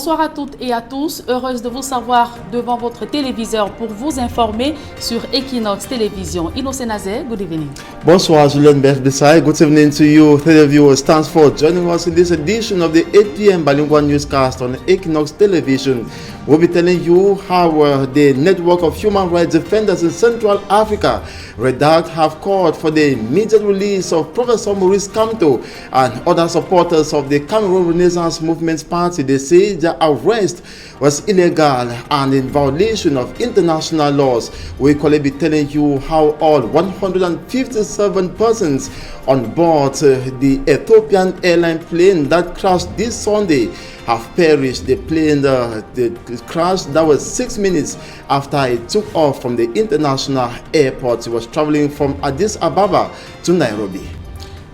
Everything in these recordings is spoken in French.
Bonsoir à toutes et à tous, heureuse de vous savoir devant votre téléviseur pour vous informer sur Equinox Télévision. Innocent Nazé, good evening. Bonsoir, Julien Besai. Good evening to you, televiewers. Thanks for joining us in this edition of the 8 p.m. bilingual newscast on Equinox Television. We'll be telling you how the network of human rights defenders in Central Africa, REDAC, have called for the immediate release of Professor Maurice Kamto and other supporters of the Cameroon Renaissance Movement Party. They say their arrest was illegal and in violation of international laws. We'll equally be telling you how all 157 persons on board the Ethiopian airline plane that crashed this Sunday have perished. The plane the crash that was 6 minutes after it took off from the international airport. It was traveling from Addis Ababa to Nairobi.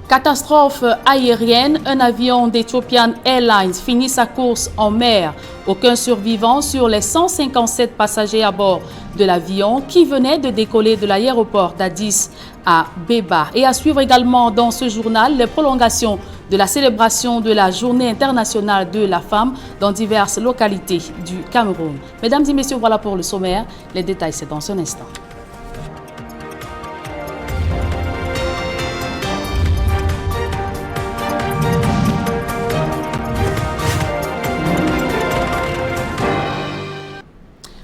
Catastrophe aérienne, un avion d'Ethiopian Airlines finit sa course en mer. Aucun survivant sur les 157 passagers à bord de l'avion qui venait de décoller de l'aéroport d'Addis Abeba. Et à suivre également dans ce journal les prolongations de la célébration de la Journée internationale de la femme dans diverses localités du Cameroun. Mesdames et messieurs, voilà pour le sommaire. Les détails, c'est dans un instant.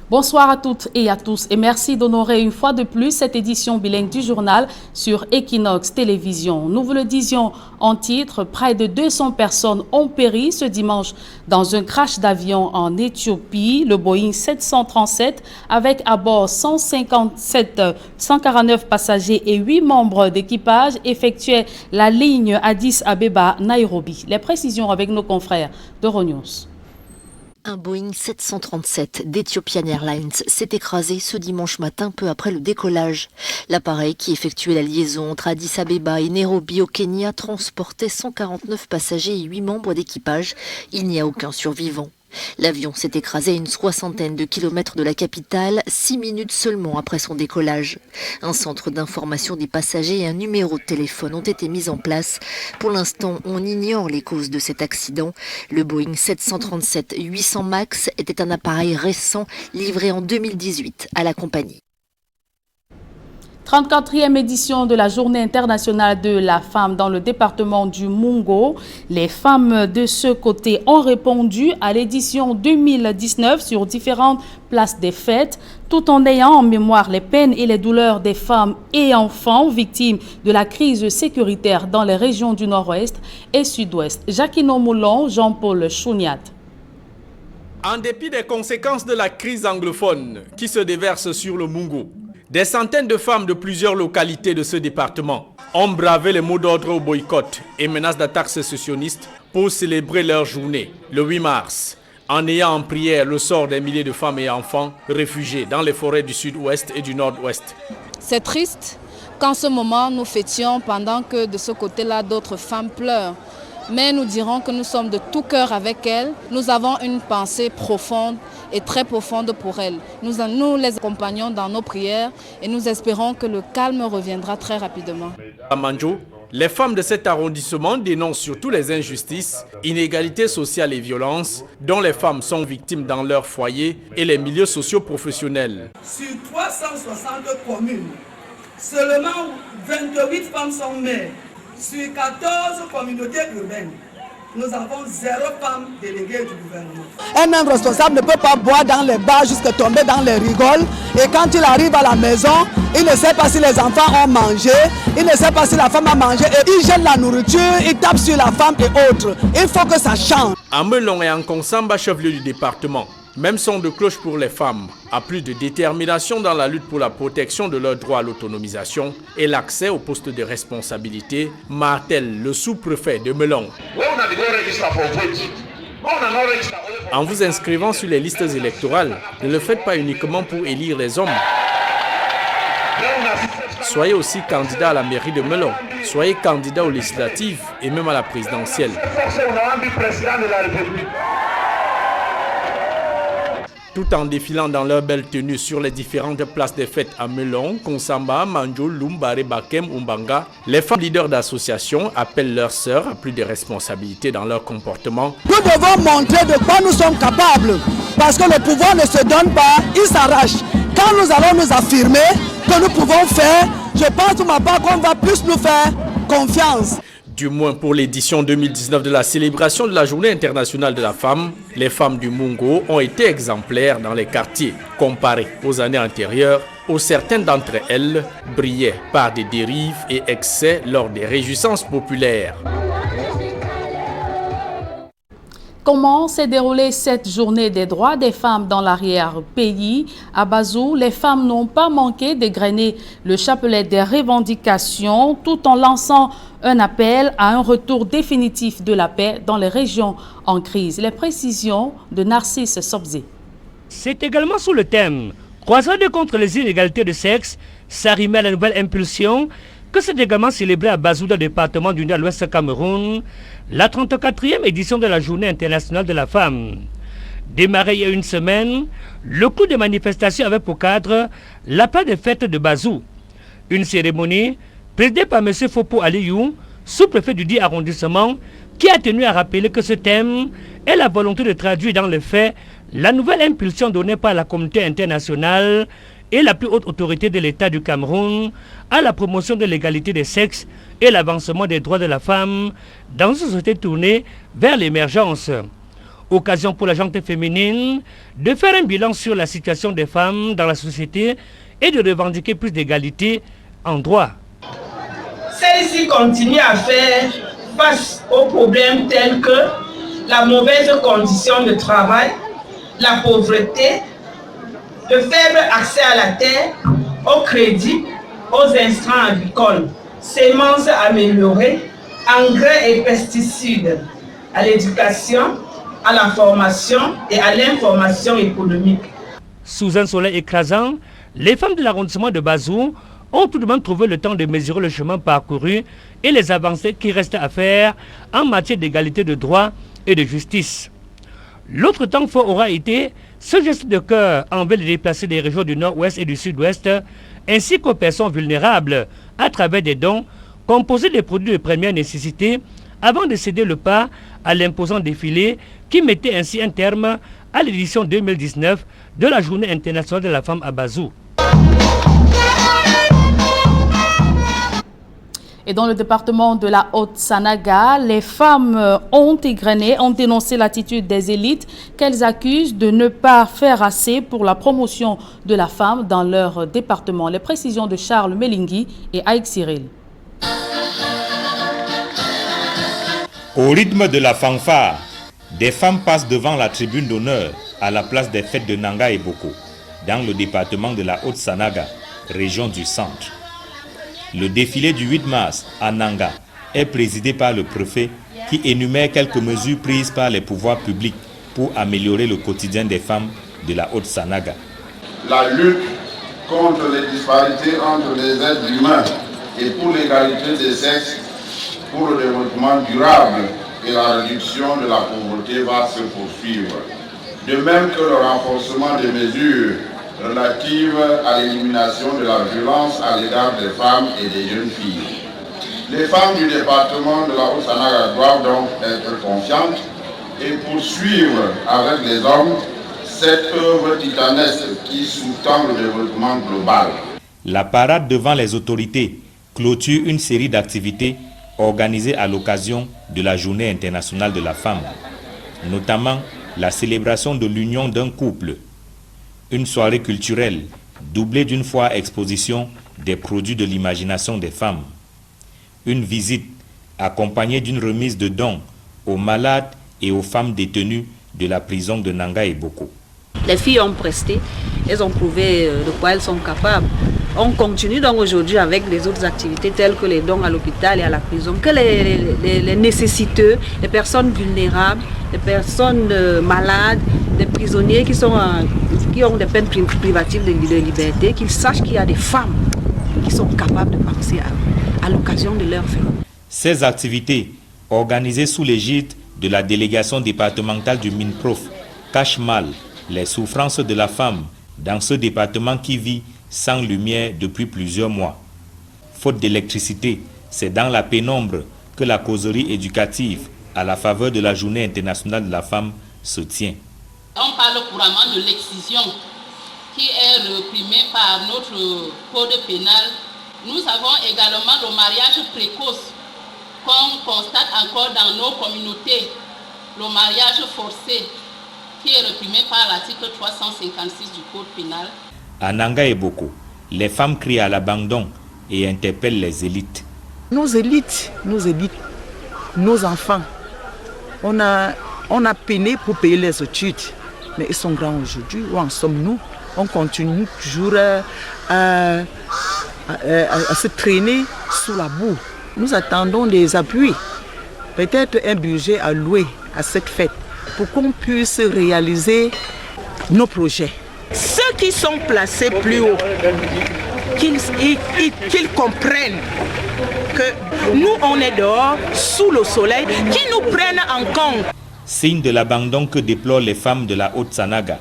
Bonsoir à toutes et à tous et merci d'honorer une fois de plus cette édition bilingue du journal sur Equinox Télévision. Nous vous le disions en titre, près de 200 personnes ont péri ce dimanche dans un crash d'avion en Éthiopie, le Boeing 737 avec à bord 149 passagers et 8 membres d'équipage effectuait la ligne Addis Abeba-Nairobi. Les précisions avec nos confrères d'Euronews. Un Boeing 737 d'Ethiopian Airlines s'est écrasé ce dimanche matin peu après le décollage. L'appareil qui effectuait la liaison entre Addis Abeba et Nairobi au Kenya transportait 149 passagers et 8 membres d'équipage. Il n'y a aucun survivant. L'avion s'est écrasé à une 60aine de kilomètres de la capitale, 6 minutes seulement après son décollage. Un centre d'information des passagers et un numéro de téléphone ont été mis en place. Pour l'instant, on ignore les causes de cet accident. Le Boeing 737-800 MAX était un appareil récent livré en 2018 à la compagnie. 34e édition de la Journée internationale de la femme dans le département du Mungo. Les femmes de ce côté ont répondu à l'édition 2019 sur différentes places des fêtes, tout en ayant en mémoire les peines et les douleurs des femmes et enfants victimes de la crise sécuritaire dans les régions du Nord-Ouest et Sud-Ouest. Jacquino Moulon, Jean-Paul Chouniat. En dépit des conséquences de la crise anglophone qui se déverse sur le Mungo, des centaines de femmes de plusieurs localités de ce département ont bravé les mots d'ordre au boycott et menaces d'attaques sécessionnistes pour célébrer leur journée, le 8 mars, en ayant en prière le sort des milliers de femmes et enfants réfugiés dans les forêts du sud-ouest et du nord-ouest. C'est triste qu'en ce moment nous fêtions pendant que de ce côté-là d'autres femmes pleurent. Mais nous dirons que nous sommes de tout cœur avec elles. Nous avons une pensée profonde et très profonde pour elles. Nous les accompagnons dans nos prières et nous espérons que le calme reviendra très rapidement. À Manjo, les femmes de cet arrondissement dénoncent surtout les injustices, inégalités sociales et violences dont les femmes sont victimes dans leur foyer et les milieux socio-professionnels. Sur 360 communes, seulement 28 femmes sont mères. Sur 14 communautés urbaines, nous avons 0 femmes déléguées du gouvernement. Un homme responsable ne peut pas boire dans les bars jusqu'à tomber dans les rigoles. Et quand il arrive à la maison, il ne sait pas si les enfants ont mangé, il ne sait pas si la femme a mangé. Et il jette la nourriture, il tape sur la femme et autres. Il faut que ça change. À Melon et en Konsamba, chef-lieu du département, même son de cloche pour les femmes, à plus de détermination dans la lutte pour la protection de leur droit à l'autonomisation et l'accès aux postes de responsabilité, martèle le sous-préfet de Melon. En vous inscrivant sur les listes électorales, ne le faites pas uniquement pour élire les hommes. Soyez aussi candidat à la mairie de Melon, soyez candidat aux législatives et même à la présidentielle. tout en défilant dans leur belle tenue sur les différentes places des fêtes à Melon, Konsamba, Manjo, Lumbare, Bakem, Umbanga. Les femmes leaders d'associations appellent leurs sœurs à plus de responsabilités dans leur comportement. Nous devons montrer de quoi nous sommes capables, parce que le pouvoir ne se donne pas, il s'arrache. Quand nous allons nous affirmer que nous pouvons faire, je pense pour ma part qu'on va plus nous faire confiance. Du moins pour l'édition 2019 de la célébration de la Journée internationale de la femme, les femmes du Mungo ont été exemplaires dans les quartiers. Comparées aux années antérieures, où certaines d'entre elles brillaient par des dérives et excès lors des réjouissances populaires. Comment s'est déroulée cette journée des droits des femmes dans l'arrière-pays? À Bazou, les femmes n'ont pas manqué d'égrener le chapelet des revendications tout en lançant un appel à un retour définitif de la paix dans les régions en crise. Les précisions de Narcisse Sobzé. C'est également sous le thème « Croisade contre les inégalités de sexe », s'arrimer à la nouvelle impulsion que c'est également célébré à Bazou, dans le département du Nord-Ouest Cameroun, la 34e édition de la Journée internationale de la femme. Démarré il y a une semaine, le coup de manifestation avait pour cadre l'appel des fêtes de Bazou. Une cérémonie présidée par M. Fopo Aliou, sous-préfet du dit arrondissement, qui a tenu à rappeler que ce thème est la volonté de traduire dans les faits la nouvelle impulsion donnée par la communauté internationale et la plus haute autorité de l'État du Cameroun à la promotion de l'égalité des sexes et l'avancement des droits de la femme dans une société tournée vers l'émergence. Occasion pour la gente féminine de faire un bilan sur la situation des femmes dans la société et de revendiquer plus d'égalité en droit. Celles-ci continuent à faire face aux problèmes tels que la mauvaise condition de travail, la pauvreté, le faible accès à la terre, au crédit, aux intrants agricoles, semences améliorées, engrais et pesticides, à l'éducation, à la formation et à l'information économique. Sous un soleil écrasant, les femmes de l'arrondissement de Bazou ont tout de même trouvé le temps de mesurer le chemin parcouru et les avancées qui restent à faire en matière d'égalité de droit et de justice. L'autre temps fort aura été ce geste de cœur envers les déplacés des régions du nord-ouest et du sud-ouest, ainsi qu'aux personnes vulnérables, à travers des dons composés des produits de première nécessité, avant de céder le pas à l'imposant défilé qui mettait ainsi un terme à l'édition 2019 de la Journée internationale de la femme à Bazou. Et dans le département de la Haute-Sanaga, les femmes ont dénoncé l'attitude des élites qu'elles accusent de ne pas faire assez pour la promotion de la femme dans leur département. Les précisions de Charles Melingui et Aïk Cyril. Au rythme de la fanfare, des femmes passent devant la tribune d'honneur à la place des fêtes de Nanga et Boko, dans le département de la Haute-Sanaga, région du centre. Le défilé du 8 mars à Nanga est présidé par le préfet qui énumère quelques mesures prises par les pouvoirs publics pour améliorer le quotidien des femmes de la Haute-Sanaga. La lutte contre les disparités entre les êtres humains et pour l'égalité des sexes, pour le développement durable et la réduction de la pauvreté va se poursuivre. De même que le renforcement des mesures relatives à l'élimination de la violence à l'égard des femmes et des jeunes filles. Les femmes du département de la Haute-Sanaga doivent donc être confiantes et poursuivre avec les hommes cette œuvre titanesque qui sous-tend le développement global. La parade devant les autorités clôture une série d'activités organisées à l'occasion de la Journée internationale de la femme, notamment la célébration de l'union d'un couple, une soirée culturelle doublée d'une foire exposition des produits de l'imagination des femmes, une visite accompagnée d'une remise de dons aux malades et aux femmes détenues de la prison de Nanga et Boko. Les filles ont presté, elles ont prouvé de quoi elles sont capables. On continue donc aujourd'hui avec les autres activités telles que les dons à l'hôpital et à la prison, que les nécessiteux, les personnes vulnérables, les personnes malades, les prisonniers qui ont des peines privatives de liberté, qu'ils sachent qu'il y a des femmes qui sont capables de penser à l'occasion de leur faire. Ces activités, organisées sous l'égide de la délégation départementale du MINPROF, cachent mal les souffrances de la femme dans ce département qui vit sans lumière depuis plusieurs mois. Faute d'électricité, c'est dans la pénombre que la causerie éducative à la faveur de la Journée internationale de la femme se tient. On parle couramment de l'excision qui est réprimée par notre code pénal. Nous avons également le mariage précoce qu'on constate encore dans nos communautés, le mariage forcé qui est réprimé par l'article 356 du code pénal. À Nanga et Boko, les femmes crient à l'abandon et interpellent les élites. Nos élites, nos enfants, on a peiné pour payer les études, mais ils sont grands aujourd'hui. Où en sommes-nous? On continue toujours à se traîner sous la boue. Nous attendons des appuis, peut-être un budget alloué à cette fête pour qu'on puisse réaliser nos projets. Ceux qui sont placés plus haut, qu'ils comprennent que nous on est dehors, sous le soleil, qu'ils nous prennent en compte. Signe de l'abandon que déplorent les femmes de la Haute-Sanaga,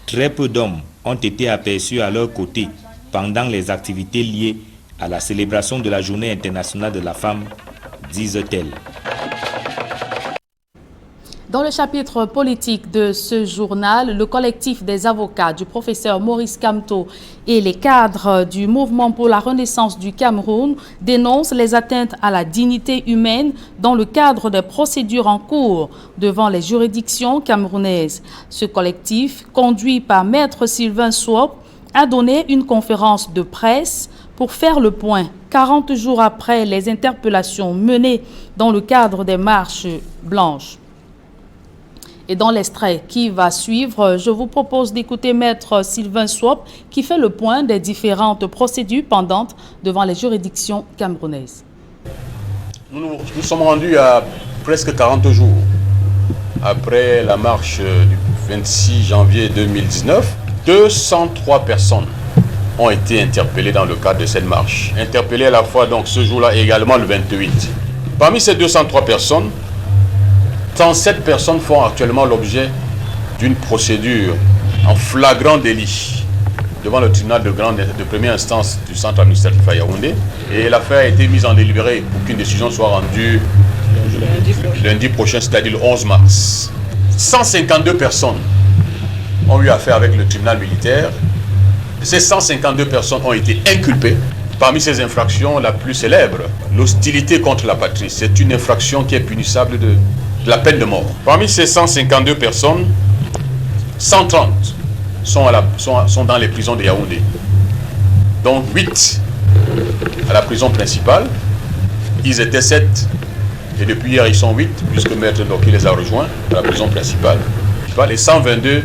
très peu d'hommes ont été aperçus à leur côté pendant les activités liées à la célébration de la Journée internationale de la femme, disent-elles. Dans le chapitre politique de ce journal, le collectif des avocats du professeur Maurice Kamto et les cadres du mouvement pour la renaissance du Cameroun dénoncent les atteintes à la dignité humaine dans le cadre des procédures en cours devant les juridictions camerounaises. Ce collectif, conduit par Maître Sylvain Swop, a donné une conférence de presse pour faire le point 40 jours après les interpellations menées dans le cadre des marches blanches. Et dans l'extrait qui va suivre, je vous propose d'écouter Maître Sylvain Swop qui fait le point des différentes procédures pendantes devant les juridictions camerounaises. Nous sommes rendus à presque 40 jours après la marche du 26 janvier 2019. 203 personnes ont été interpellées dans le cadre de cette marche. Interpellées à la fois donc ce jour-là et également le 28. Parmi ces 203 personnes, 107 personnes font actuellement l'objet d'une procédure en flagrant délit devant le tribunal de première instance du centre administratif à Yaoundé. Et l'affaire a été mise en délibéré pour qu'une décision soit rendue lundi prochain, c'est-à-dire le 11 mars. 152 personnes ont eu affaire avec le tribunal militaire. Ces 152 personnes ont été inculpées. Parmi ces infractions, la plus célèbre, l'hostilité contre la patrie. C'est une infraction qui est punissable de la peine de mort. Parmi ces 152 personnes, 130 sont dans les prisons de Yaoundé. Donc 8 à la prison principale. Ils étaient 7 et depuis hier ils sont 8 puisque Maître Ndoki les a rejoints à la prison principale. Et 122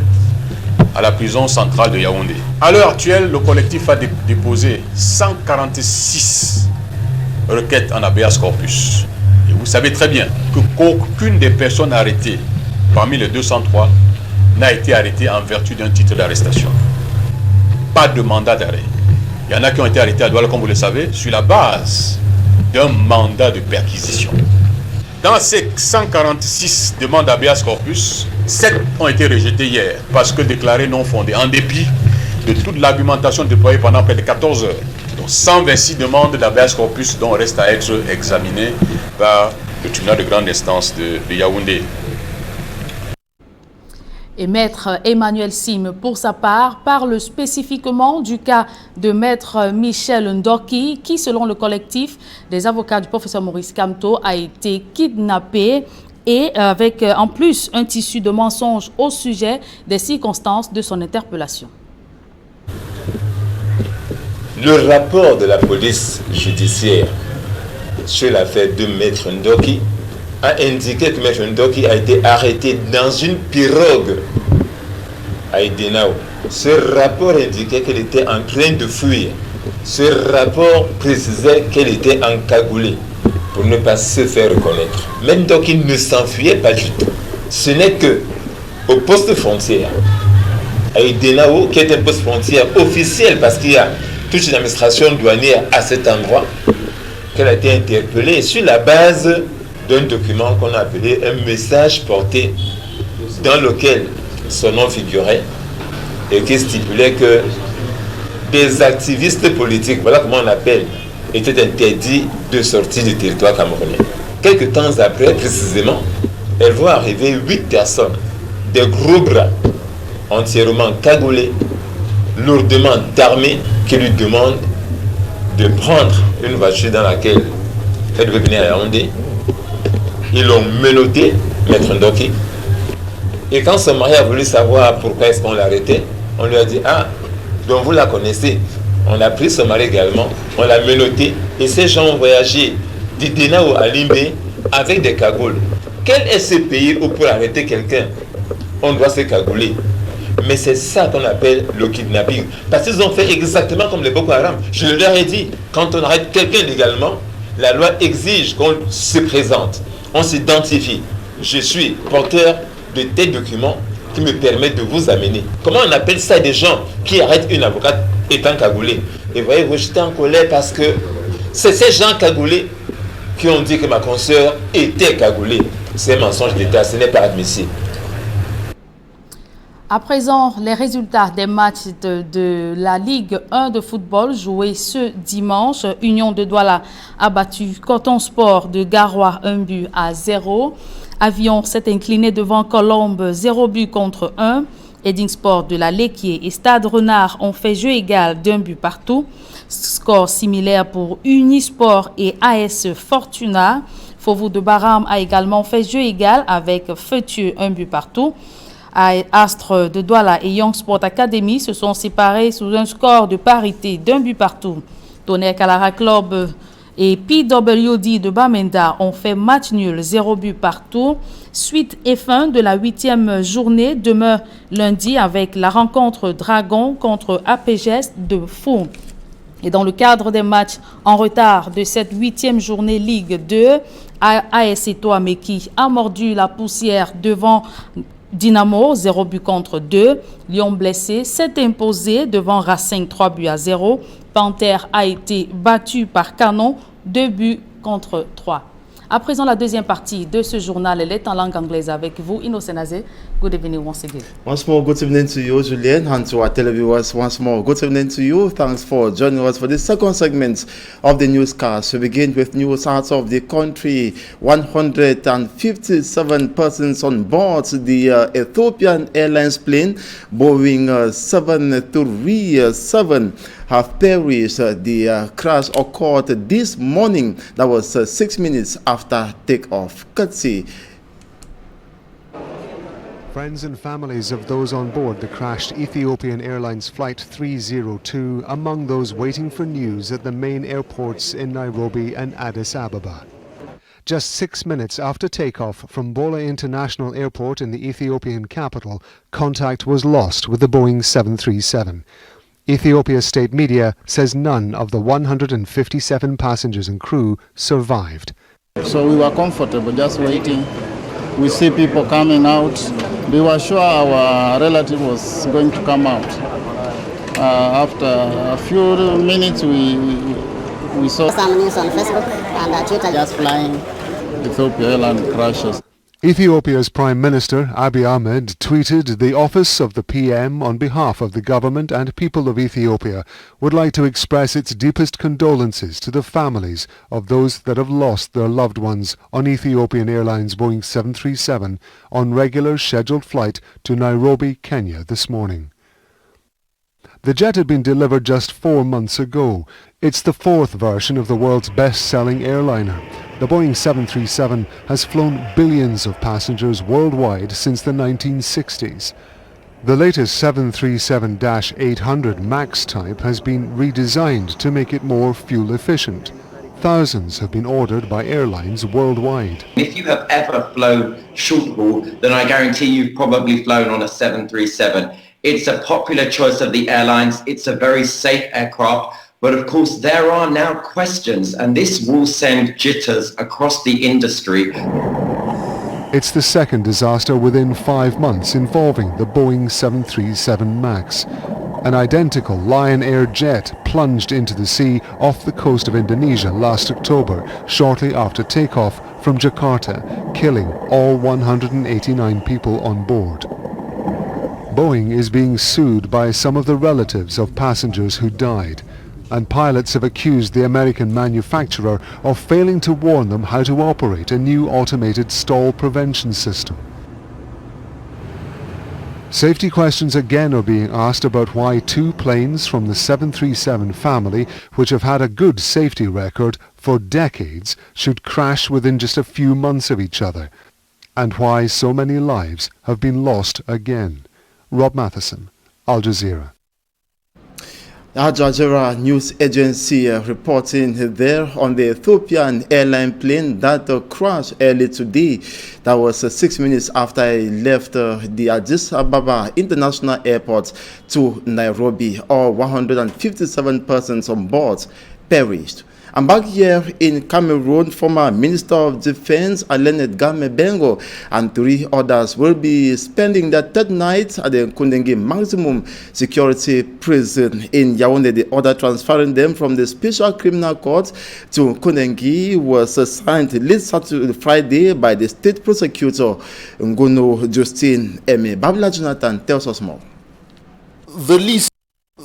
à la prison centrale de Yaoundé. À l'heure actuelle, le collectif a déposé 146 requêtes en habeas corpus. Et vous savez très bien qu'aucune des personnes arrêtées parmi les 203 n'a été arrêtée en vertu d'un titre d'arrestation. Pas de mandat d'arrêt. Il y en a qui ont été arrêtés à Douala, comme vous le savez, sur la base d'un mandat de perquisition. Dans ces 146 demandes d'habeas corpus, 7 ont été rejetées hier parce que déclarées non fondées, en dépit de toute l'argumentation déployée pendant près de 14 heures. Donc 126 demandes d'habeas corpus dont reste à être examinées par le tribunal de grande instance de Yaoundé. Et Maître Emmanuel Sim, pour sa part, parle spécifiquement du cas de Maître Michel Ndoki, qui, selon le collectif des avocats du professeur Maurice Kamto, a été kidnappé et avec en plus un tissu de mensonges au sujet des circonstances de son interpellation. Le rapport de la police judiciaire sur l'affaire de Maître Ndoki a indiqué que Maître Ndoki a été arrêté dans une pirogue à Edenao. Ce rapport indiquait qu'elle était en train de fuir. Ce rapport précisait qu'elle était encagoulée pour ne pas se faire reconnaître. Mais Ndoki ne s'enfuyait pas du tout. Ce n'est que au poste frontière à Edenao, qui est un poste frontière officiel parce qu'il y a toute une administration douanière à cet endroit, qu'elle a été interpellée sur la base d'un document qu'on a appelé un message porté, dans lequel son nom figurait et qui stipulait que des activistes politiques, voilà comment on appelle, étaient interdits de sortir du territoire camerounais. Quelques temps après, précisément, elle voit arriver 8 personnes, des gros bras, entièrement cagoulés, lourdement armés, qui lui demandent de prendre une voiture dans laquelle elle devait venir à Yaoundé. Ils l'ont menotté, Maître Ndoki. Et quand son mari a voulu savoir pourquoi est-ce qu'on l'arrêtait, on lui a dit, ah, donc vous la connaissez. On a pris son mari également, on l'a menotté, et ces gens ont voyagé d'Idena à Limbé avec des cagoules. Quel est ce pays où pour arrêter quelqu'un, on doit se cagouler? Mais c'est ça qu'on appelle le kidnapping. Parce qu'ils ont fait exactement comme les Boko Haram. Je leur ai dit, quand on arrête quelqu'un légalement, la loi exige qu'on se présente, on s'identifie. Je suis porteur de tes documents qui me permettent de vous amener. Comment on appelle ça des gens qui arrêtent une avocate étant cagoulée? Et voyez-vous, j'étais en colère parce que c'est ces gens cagoulés qui ont dit que ma consoeur était cagoulée. C'est un mensonge d'État, ce n'est pas admissible. À présent, les résultats des matchs de la Ligue 1 de football joués ce dimanche. Union de Douala a battu Coton Sport de Garoua 1-0. Avion s'est incliné devant Colombe 0 but contre 1. Edding Sport de la Léquier et Stade Renard ont fait jeu égal d'1 but partout. Score similaire pour Unisport et AS Fortuna. Fauveau de Baram a également fait jeu égal avec Feutieux 1 but partout. Astre de Douala et Young Sport Academy se sont séparés sous un score de parité d'1 but partout. Tonnerre Kalara Club et PWD de Bamenda ont fait match nul 0 but partout. Suite et fin de la 8e journée demeure lundi avec la rencontre Dragon contre APGS de Fou. Et dans le cadre des matchs en retard de cette 8e journée Ligue 2, AS Toameki a mordu la poussière devant Dynamo, 0 but contre 2. Lyon blessé s'est imposé devant Racing 3-0. Panthère a été battu par Canon 2 buts contre 3. À présent, la deuxième partie de ce journal, elle est en langue anglaise avec vous, Innocent Azé. Good evening once again. Once more, good evening to you, Julienne, and to our televiewers. Once more, good evening to you. Thanks for joining us for the second segment of the newscast. We begin with news out of the country. 157 persons on board the Ethiopian Airlines plane, Boeing 737, have perished. The crash occurred this morning. That was 6 minutes after takeoff. Katsi. Friends and families of those on board the crashed Ethiopian Airlines Flight 302 among those waiting for news at the main airports in Nairobi and Addis Ababa. Just 6 minutes after takeoff from Bola International Airport in the Ethiopian capital, contact was lost with the Boeing 737. Ethiopia state media says none of the 157 passengers and crew survived. So we were comfortable just waiting. We see people coming out. We were sure our relative was going to come out. After a few minutes, we saw some news on Facebook and Twitter just flying Ethiopia Airlines crashes. Ethiopia's Prime Minister Abiy Ahmed tweeted, "The office of the PM on behalf of the government and people of Ethiopia would like to express its deepest condolences to the families of those that have lost their loved ones on Ethiopian Airlines Boeing 737 on regular scheduled flight to Nairobi, Kenya this morning." The jet had been delivered just 4 months ago. It's the fourth version of the world's best-selling airliner. The Boeing 737 has flown billions of passengers worldwide since the 1960s. The latest 737-800 MAX type has been redesigned to make it more fuel efficient. Thousands have been ordered by airlines worldwide. If you have ever flown short haul, then I guarantee you've probably flown on a 737. It's a popular choice of the airlines. It's a very safe aircraft. But of course, there are now questions, and this will send jitters across the industry. It's the second disaster within 5 months involving the Boeing 737 MAX. An identical Lion Air jet plunged into the sea off the coast of Indonesia last October, shortly after takeoff from Jakarta, killing all 189 people on board. Boeing is being sued by some of the relatives of passengers who died, and pilots have accused the American manufacturer of failing to warn them how to operate a new automated stall prevention system. Safety questions again are being asked about why 2 planes from the 737 family, which have had a good safety record for decades, should crash within just a few months of each other, and why so many lives have been lost again. Rob Matheson, Al Jazeera. Al Jazeera news agency reporting there on the Ethiopian airline plane that crashed early today. That was 6 minutes after it left the Addis Ababa International Airport to Nairobi. All 157 persons on board perished. And back here in Cameroon, former Minister of Defense Alain Edgar Mebengo and 3 others will be spending their 3rd night at the Kundenge Maximum Security Prison in Yaoundé. The order transferring them from the Special Criminal Court to Kundenge was signed late Saturday, Friday by the State Prosecutor Ngono Justine Eme. Babla Jonathan tells us more.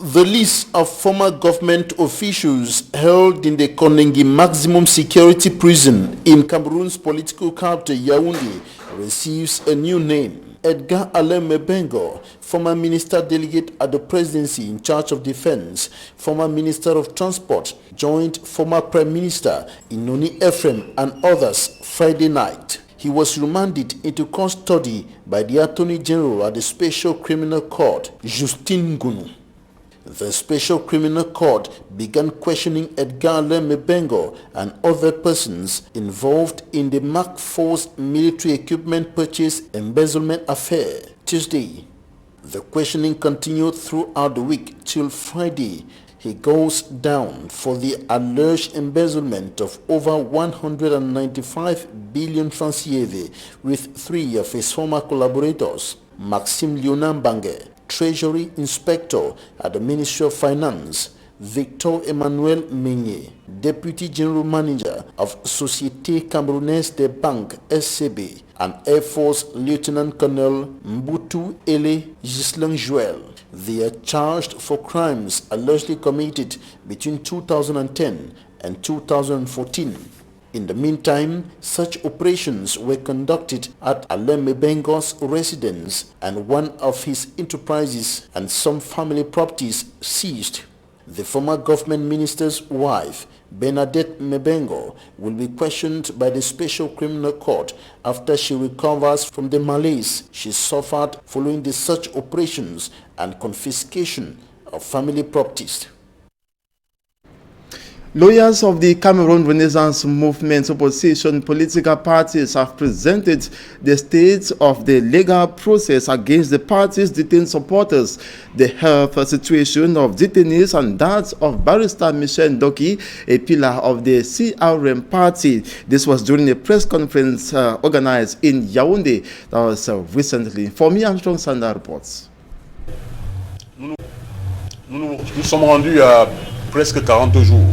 The list of former government officials held in the Kundenge Maximum Security Prison in Cameroon's political capital Yaoundé receives a new name. Edgar Alain Mebengo, former minister delegate at the presidency in charge of defense, former minister of transport, joined former prime minister Inoni Ephraim and others Friday night. He was remanded into custody by the Attorney General at the Special Criminal Court, Justine Ngunu. The Special Criminal Court began questioning Edgar Alain Mebengo and other persons involved in the Mark IV military equipment purchase embezzlement affair Tuesday. The questioning continued throughout the week till Friday. He goes down for the alleged embezzlement of over 195 billion francs CFA with 3 of his former collaborators, Maxime Lionambange, Treasury Inspector at the Ministry of Finance, Victor Emmanuel Meunier, Deputy General Manager of Société Camerounaise des Banques SCB, and Air Force Lieutenant Colonel Mbutu Ele Gislain Joel. They are charged for crimes allegedly committed between 2010 and 2014. In the meantime, such operations were conducted at Alain Mebengo's residence and one of his enterprises and some family properties seized. The former government minister's wife, Bernadette Mebengo, will be questioned by the Special Criminal Court after she recovers from the malaise she suffered following the search operations and confiscation of family properties. Lawyers of the Cameroon Renaissance Movement opposition political parties have presented the state of the legal process against the party's detained supporters, the health situation of detainees, and that of Barrister Michel Ndoki, a pillar of the CRM party. This was during a press conference organized in Yaoundé that was recently. For me, Armstrong Sanda reports. Nous sommes rendus à presque 40 jours.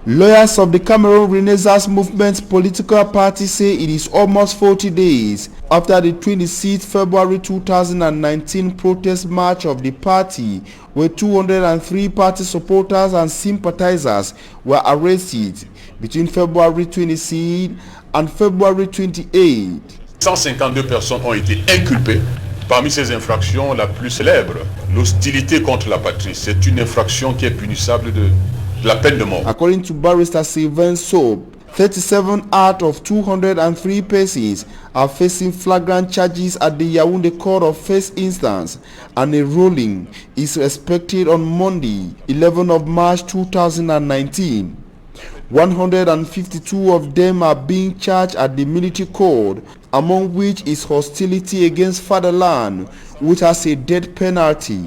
Lawyers of the Cameroon Renaissance Movement political party say it is almost 40 days after the 26th February 2019 protest march of the party, where 203 party supporters and sympathizers were arrested between February 26 and February 28. 152 personnes ont été inculpées. Parmi ces infractions, la plus célèbre, l'hostilité contre la patrie. C'est une infraction qui est punissable de la peine de mort. According to Barrister Sylvain Soap, 37 out of 203 persons are facing flagrant charges at the Yaoundé Court of First Instance, and a ruling is expected on Monday, 11th of March 2019. 152 of them are being charged at the military court, among which is hostility against fatherland, which has a death penalty.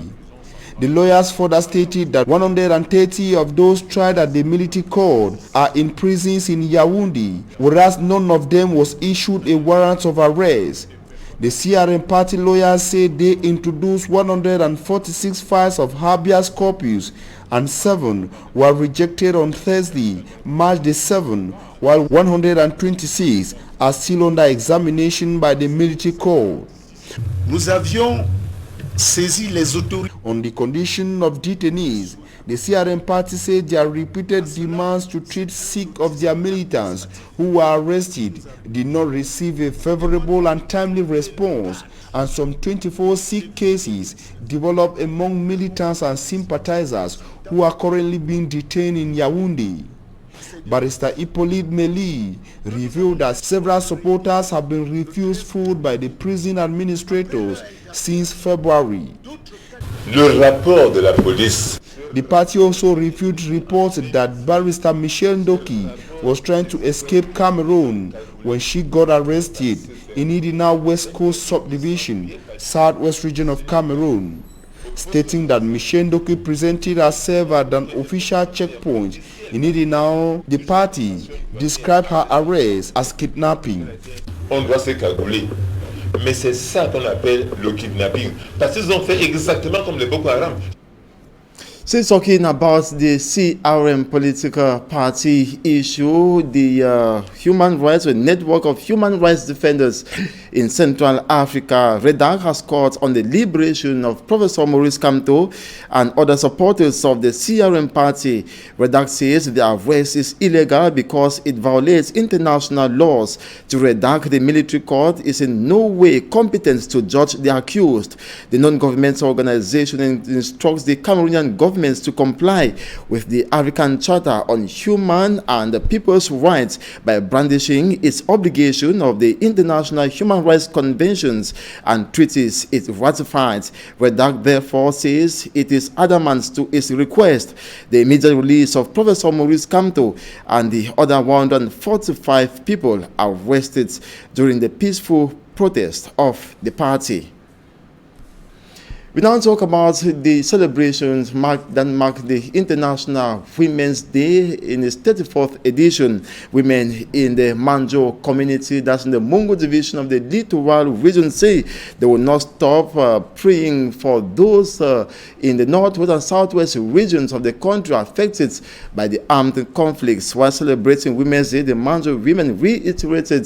The lawyers further stated that 130 of those tried at the military court are in prisons in Yaoundé, whereas none of them was issued a warrant of arrest. The CRM party lawyers say they introduced 146 files of habeas corpus and 7 were rejected on Thursday, March the 7th, while 126 are still under examination by the military court. Nous avions saisi les autorités. On the condition of detainees, the CRM party said their repeated demands to treat sick of their militants who were arrested did not receive a favorable and timely response, and some 24 sick cases developed among militants and sympathizers who are currently being detained in Yaoundé. Barrister Hippolyte Meli revealed that several supporters have been refused food by the prison administrators since February. Le rapport de la police. The party also refuted reports that Barrister Michelle Ndoki was trying to escape Cameroon when she got arrested in Idina West Coast Subdivision, southwest region of Cameroon, stating that Michelle Ndoki presented herself at an official checkpoint in Idina. The party described her arrest as kidnapping. On doit se cagouler. Mais c'est ça qu'on appelle le kidnapping. Parce qu'ils ont fait exactement comme les Boko Haram. Since talking about the CRM political party issue, the human rights network of human rights defenders in Central Africa, REDAC, has called on the liberation of Professor Maurice Kamto and other supporters of the CRM party. REDAC says the arrest is illegal because it violates international laws. To REDAC, the military court is in no way competent to judge the accused. The non-governmental organization instructs the Cameroonian government to comply with the African Charter on Human and People's Rights by brandishing its obligation of the international human rights conventions and treaties it ratified. REDAC therefore says it is adamant to its request the immediate release of Professor Maurice Kamto and the other 145 people arrested during the peaceful protest of the party. We now talk about the celebrations that mark the International Women's Day in its 34th edition. Women in the Manjo community, that's in the Mungo division of the Littoral region, say they will not stop praying for those in the northwest and southwest regions of the country affected by the armed conflicts. While celebrating Women's Day, the Manjo women reiterated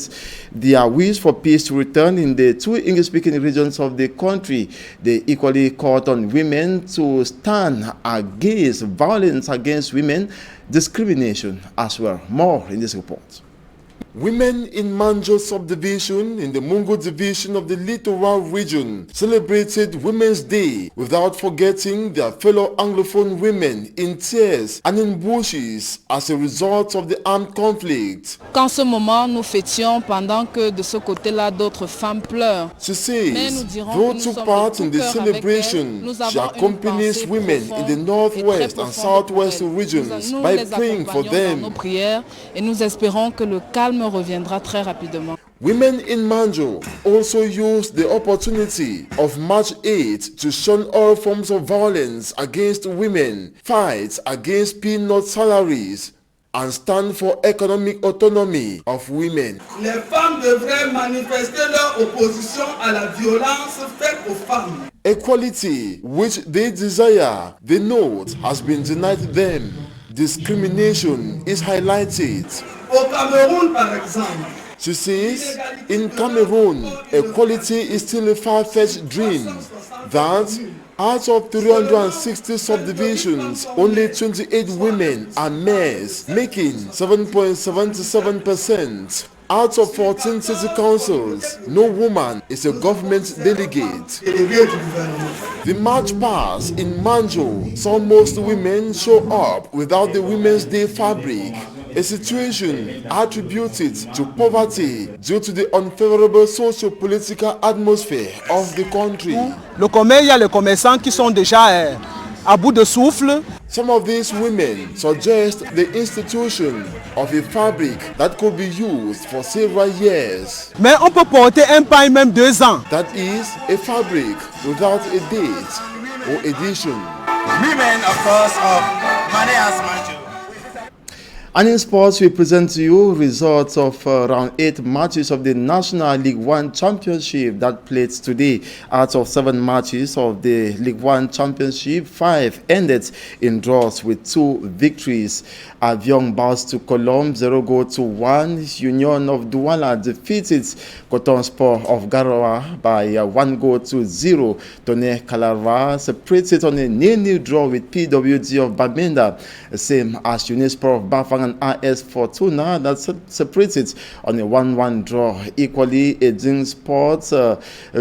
their wish for peace to return in the two English-speaking regions of the country. They equally called on women to stand against violence against women, discrimination as well. More in this report. Women in Manjo subdivision in the Mungo division of the Littoral region celebrated Women's Day without forgetting their fellow Anglophone women in tears and in bushes as a result of the armed conflict. Qu'en ce moment nous fêtions pendant que de ce côté-là d'autres femmes pleurent. She says, though took part in the celebration, she accompanies women in the northwest and southwest regions by praying for them. Et nous espérons que le calme reviendra très rapidement. Women in Manjo also used the opportunity of March 8 to shun all forms of violence against women, fight against peanut salaries, and stand for economic autonomy of women. Les femmes devraient manifester leur opposition à la violence faite aux femmes. Equality, which they desire, they note has been denied them. Discrimination is highlighted. Au Cameroun, par exemple, she says, in Cameroon, equality is still a far-fetched dream. That out of 360 subdivisions, only 28 women are mayors, making 7.77%. Out of 14 city councils, no woman is a government delegate. The march past in Manjo saw most women show up without the Women's Day fabric, a situation attributed to poverty due to the unfavorable socio-political atmosphere of the country. Le commerce, il y a les commerçants qui sont déjà à bout de souffle. Some of these women suggest the institution of a fabric that could be used for several years. Mais on peut porter un paille même 2 ans. That is a fabric without a date or edition. Women, of course, of Maneas Manjo. And in sports, we present to you results of round 8 matches of the National League One Championship that played today. Out of 7 matches of the League One Championship, 5 ended in draws with 2 victories. Avion bounced to Colombe 0-1. Union of Douala defeated Coton Sport of Garoua by 1-0. Tonnerre Calara separated on a 0-0 draw with PWD of Bamenda, same as Unisport of Bafang and AS Fortuna that separated on a 1-1 draw. Equally, Edin Sports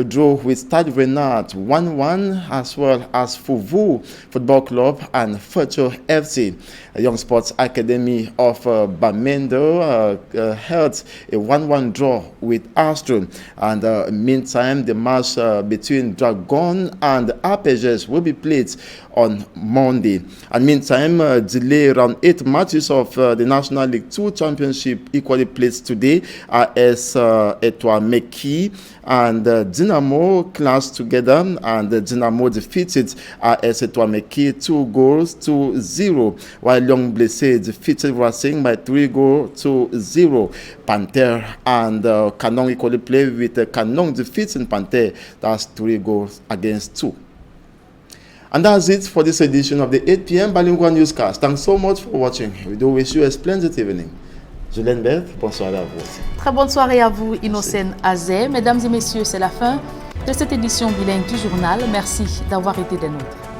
drew with Stade Renard 1-1, as well as Fuvu Football Club and Future FC. Young Sports Academy of Bamenda held a 1-1 draw with Astro. And meantime, the match between Dragon and Apages will be played on Monday. And meantime, delay around 8 matches of the National League 2 Championship equally played today. AS Etoameki and Dynamo clashed together, and Dynamo defeated AS Etoameki 2-0, while Young Blessé defeated Racing by 3-0. Panther and Kanong equally played with Kanong defeating Panther. That's 3-2. And that's it for this edition of the 8 p.m. Bilingual Newscast. Thanks so much for watching. We do wish you a splendid evening. Julien Bert, bonsoir à vous. Très bonne soirée à vous, Innocent Azé. Mesdames et messieurs, c'est la fin de cette édition bilingue du journal. Merci d'avoir été des nôtres.